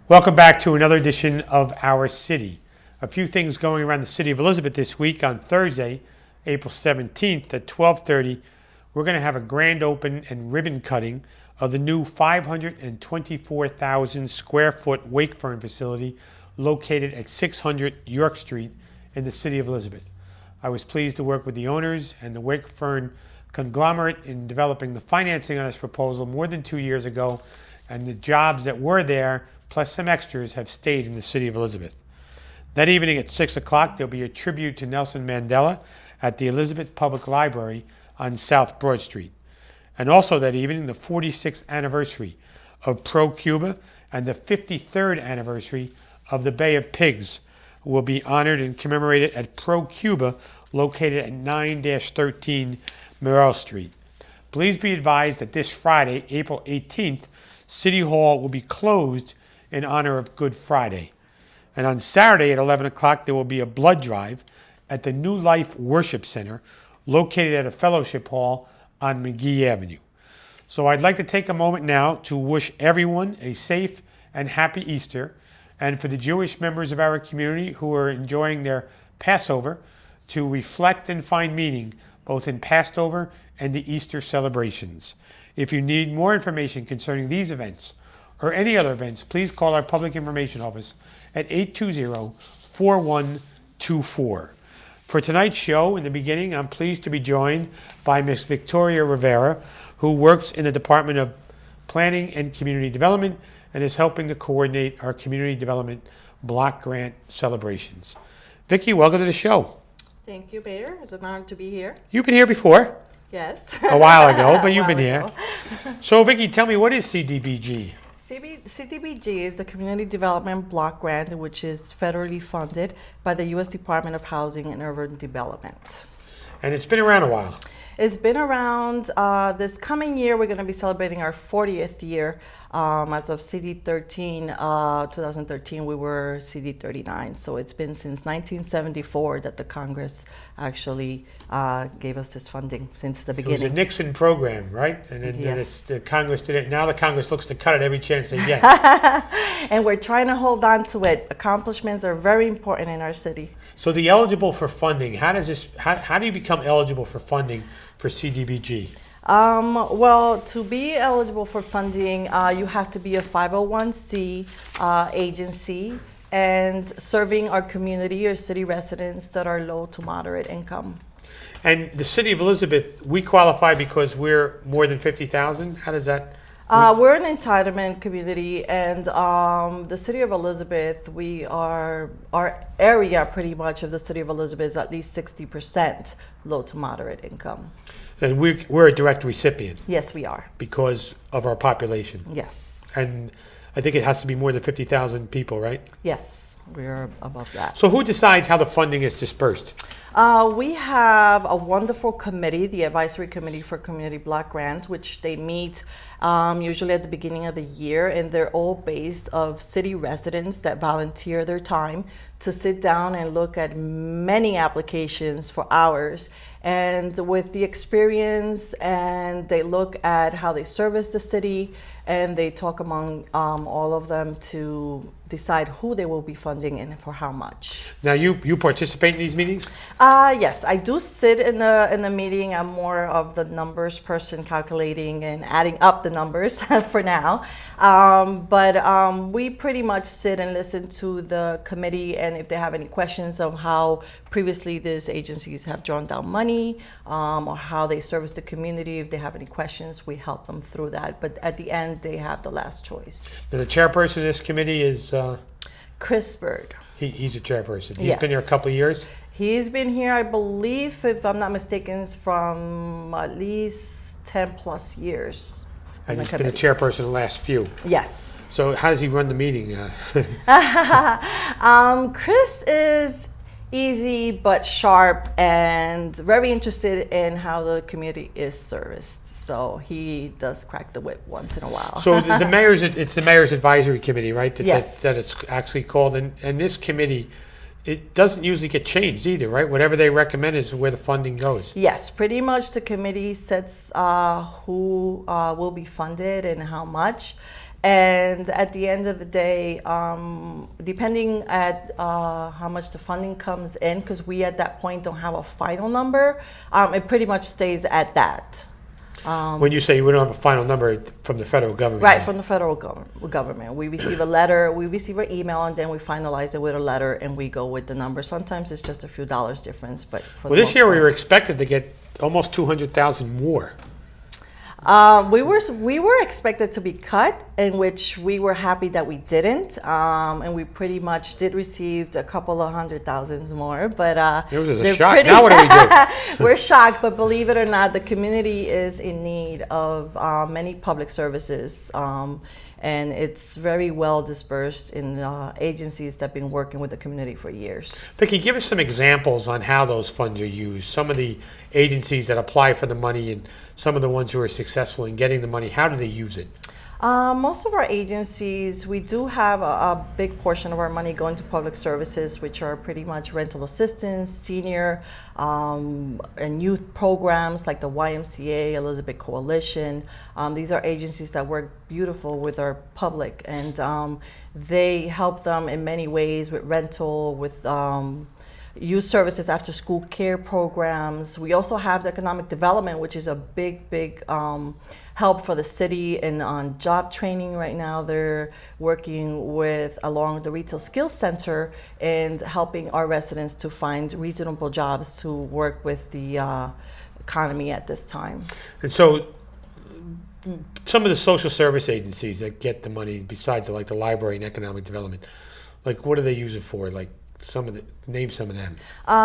Welcome back to another edition of Our City. A few things going around the city of Elizabeth this week. On Thursday, April 17th at 12:30, we're going to have a grand open and ribbon cutting of the new 524,000 square foot Wakefern facility located at 600 York Street in the city of Elizabeth. I was pleased to work with the owners and the Wakefern conglomerate in developing the financing on this proposal more than 2 years ago, and the jobs that were there plus some extras have stayed in the city of Elizabeth. That evening at 6 o'clock, there'll be a tribute to Nelson Mandela at the Elizabeth Public Library on South Broad Street. And also that evening, the 46th anniversary of Pro Cuba and the 53rd anniversary of the Bay of Pigs will be honored and commemorated at Pro Cuba, located at 9-13 Merrill Street. Please be advised that this Friday, April 18th, City Hall will be closed in honor of Good Friday. And on Saturday at 11 o'clock, there will be a blood drive at the New Life Worship Center located at a fellowship hall on McGee Avenue. So I'd like to take a moment now to wish everyone a safe and happy Easter, and for the Jewish members of our community who are enjoying their Passover to reflect and find meaning both in Passover and the Easter celebrations. If you need more information concerning these events or any other events, please call our Public Information Office at 820-4124. For tonight's show, in the beginning, I'm pleased to be joined by Ms. Victoria Rivera, who works in the Department of Planning and Community Development and is helping to coordinate our community development block grant celebrations. Vicki, welcome to the show. Thank you, Mayor. It's an honor to be here. You've been here before. Yes. A while ago, but you've been here. So, Vicki, tell me, what is CDBG? CDBG is the Community Development Block Grant, which is federally funded by the U.S. Department of Housing and Urban Development. And it's been around a while. It's been around. This coming year, we're going to be celebrating our 40th year. As of CD13, 2013, we were CD39. So it's been since 1974 that the Congress actually gave us this funding since the beginning. It was a Nixon program, right? And then Yes. the Congress did it. Now the Congress looks to cut it every chance they get. And we're trying to hold on to it. Accomplishments are very important in our city. So the eligible for funding, how do you become eligible for funding for CDBG? Well, to be eligible for funding, you have to be a 501c agency and serving our community or city residents that are low to moderate income. And the city of Elizabeth, we qualify because we're more than 50,000? How does that? We're an entitlement community, and the city of Elizabeth, our area pretty much of the city of Elizabeth is at least 60% low to moderate income. And we're a direct recipient. Yes, we are. Because of our population. Yes. And I think it has to be more than 50,000 people, right? Yes, we're above that. So who decides how the funding is dispersed? We have a wonderful committee, the Advisory Committee for Community Block Grants, which they meet usually at the beginning of the year, and they're all based of city residents that volunteer their time to sit down and look at many applications for hours. And with the experience, and they look at how they service the city, and they talk among all of them to decide who they will be funding and for how much. Now you participate in these meetings? Yes, I do sit in the meeting. I'm more of the numbers person, calculating and adding up the numbers for now. But we pretty much sit and listen to the committee, and if they have any questions on how previously these agencies have drawn down money or how they service the community, if they have any questions, we help them through that. But at the end, they have the last choice. Now, the chairperson of this committee is? Chris Bird. He's a chairperson. He's Yes. been here a couple of years? He's been here, I believe, if I'm not mistaken, from at least 10 plus years. And he's been a chairperson the last few. Yes. So how does he run the meeting? Chris is easy but sharp and very interested in how the community is serviced. So he does crack the whip once in a while. So the mayor's, it's the mayor's advisory committee, right? Yes. That it's actually called. And this committee, it doesn't usually get changed either, right? Whatever they recommend is where the funding goes. Yes, pretty much the committee sets who will be funded and how much. And at the end of the day, depending at how much the funding comes in, because we at that point don't have a final number, it pretty much stays at that. When you say we don't have a final number from the federal government. Right, from the federal government. We receive a letter, we receive an email, and then we finalize it with a letter and we go with the number. Sometimes it's just a few dollars difference, but for Well, the this most year we part- were expected to get almost 200,000 more. We were expected to be cut, in which we were happy that we didn't, and we pretty much did receive a couple of 100,000 more. But It was a they're shock. pretty- Now what do we do? We're shocked, but believe it or not, the community is in need of many public services, and it's very well dispersed in agencies that have been working with the community for years. Vicki, give us some examples on how those funds are used. Some of the agencies that apply for the money and some of the ones who are successful in getting the money, how do they use it? Most of our agencies, we do have a big portion of our money going to public services, which are pretty much rental assistance, senior, and youth programs like the YMCA, Elizabeth Coalition. These are agencies that work beautiful with our public, and they help them in many ways with rental, with youth services, after school care programs. We also have the economic development, which is a big help for the city, and on job training right now. They're working with along the Retail Skills Center and helping our residents to find reasonable jobs to work with the economy at this time. And so some of the social service agencies that get the money, besides like the library and economic development, like what do they use it for? Like name some of them.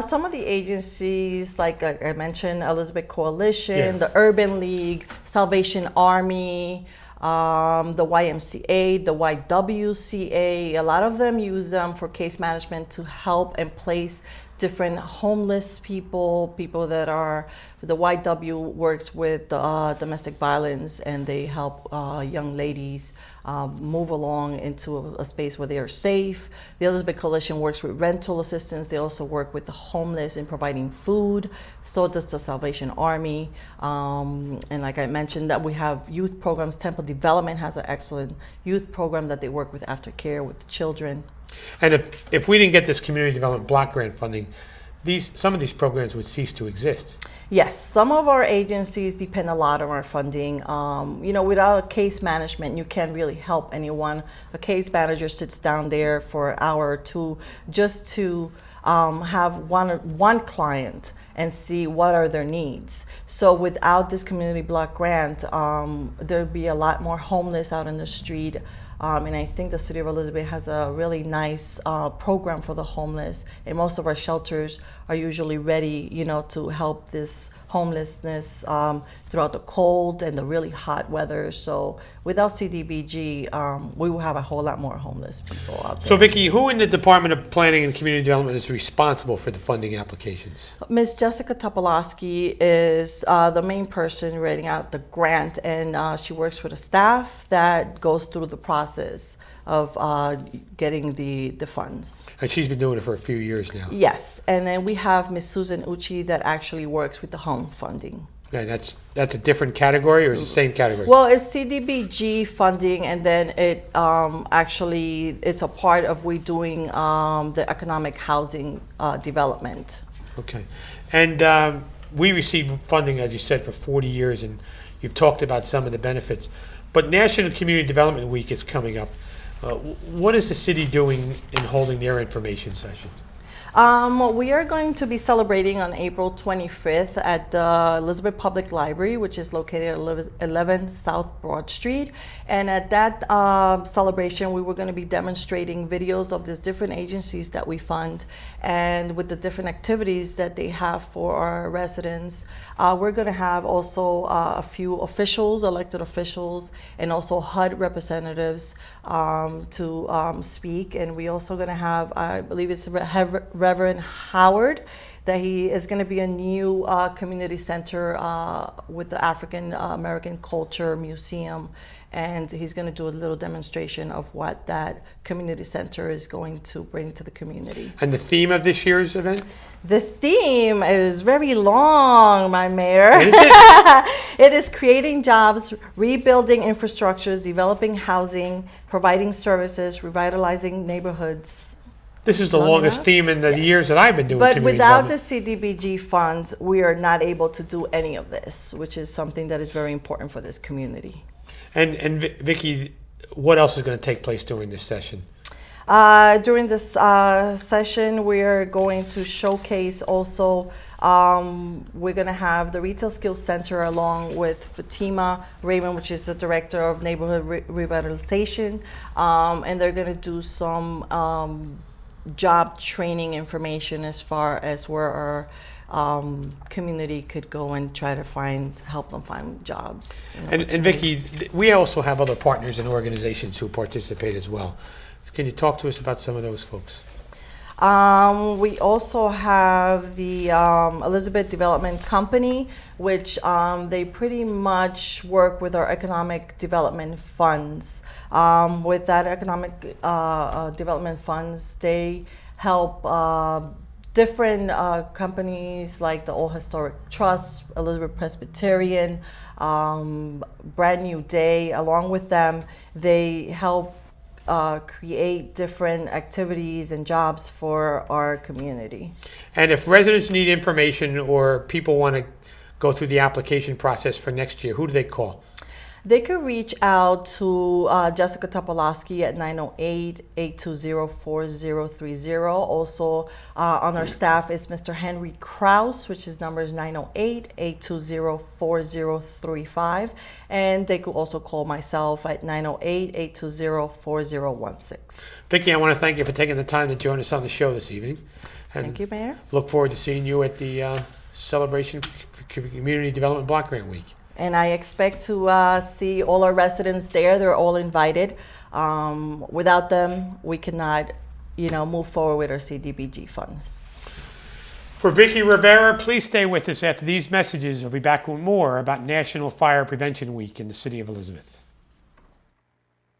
Some of the agencies, like I mentioned, Elizabeth Coalition, Yeah. the Urban League, Salvation Army, the YMCA, the YWCA, a lot of them use them for case management to help and place different homeless people that are, the YW works with domestic violence, and they help young ladies move along into a space where they are safe. The Elizabeth Coalition works with rental assistance. They also work with the homeless in providing food. So does the Salvation Army. And like I mentioned, that we have youth programs. Temple Development has an excellent youth program that they work with aftercare with children. And if we didn't get this community development block grant funding, some of these programs would cease to exist. Yes, some of our agencies depend a lot on our funding. Without case management, you can't really help anyone. A case manager sits down there for an hour or two just to have one client and see what are their needs. So without this community block grant, there'd be a lot more homeless out in the street. And I think the City of Elizabeth has a really nice program for the homeless, and most of our shelters are usually ready, to help this homelessness throughout the cold and the really hot weather. So without CDBG, we will have a whole lot more homeless people out there. So Vicki, who in the Department of Planning and Community Development is responsible for the funding applications? Ms. Jessica Topolowski is the main person writing out the grant, and she works with a staff that goes through the process of getting the funds. And she's been doing it for a few years now. Yes, and then we have Ms. Susan Uchi that actually works with the home funding. And that's a different category, or is it the same category? Well, it's CDBG funding, and then it actually it's a part of we doing the economic housing development. Okay. And we received funding, as you said, for 40 years, and you've talked about some of the benefits. But National Community Development Week is coming up. What is the city doing in holding their information session? We are going to be celebrating on April 25th at the Elizabeth Public Library, which is located at 11 South Broad Street. And at that celebration, we were going to be demonstrating videos of these different agencies that we fund, and with the different activities that they have for our residents. We're going to have also a few officials, elected officials, and also HUD representatives to speak. And we also going to have, I believe it's Reverend Howard, that he is going to be a new community center with the African American Culture Museum. and he's going to do a little demonstration of what that community center is going to bring to the community. And the theme of this year's event? The theme is very long, my mayor. What is it? It is creating jobs, rebuilding infrastructures, developing housing, providing services, revitalizing neighborhoods. This is the Long longest enough? theme in the years that I've been doing But community without the development. CDBG funds, we are not able to do any of this, which is something that is very important for this community. And Vicki, what else is going to take place during this session? During this session, we are going to showcase also, we're going to have the Retail Skills Center along with Fatima Raymond, which is the Director of Neighborhood Revitalization, and they're going to do some job training information as far as where our community could go and try to help them find jobs. And Vicki, we also have other partners and organizations who participate as well. Can you talk to us about some of those folks? We also have the Elizabeth Development Company, which they pretty much work with our economic development funds. With that economic development funds, they help different companies like the Old Historic Trust, Elizabeth Presbyterian, Brand New Day. Along with them, they help create different activities and jobs for our community. And if residents need information or people want to go through the application process for next year, who do they call? They could reach out to Jessica Topolowski at 908-820-4030. Also on our staff is Mr. Henry Kraus, which is number is 908-820-4035. And they could also call myself at 908-820-4016. Vicki, I want to thank you for taking the time to join us on the show this evening. And Thank you, Mayor. Look forward to seeing you at the celebration for Community Development Block Grant Week. And I expect to see all our residents there. They're all invited. Without them, we cannot, move forward with our CDBG funds. For Vicki Rivera, please stay with us after these messages. We'll be back with more about National Fire Prevention Week in the City of Elizabeth.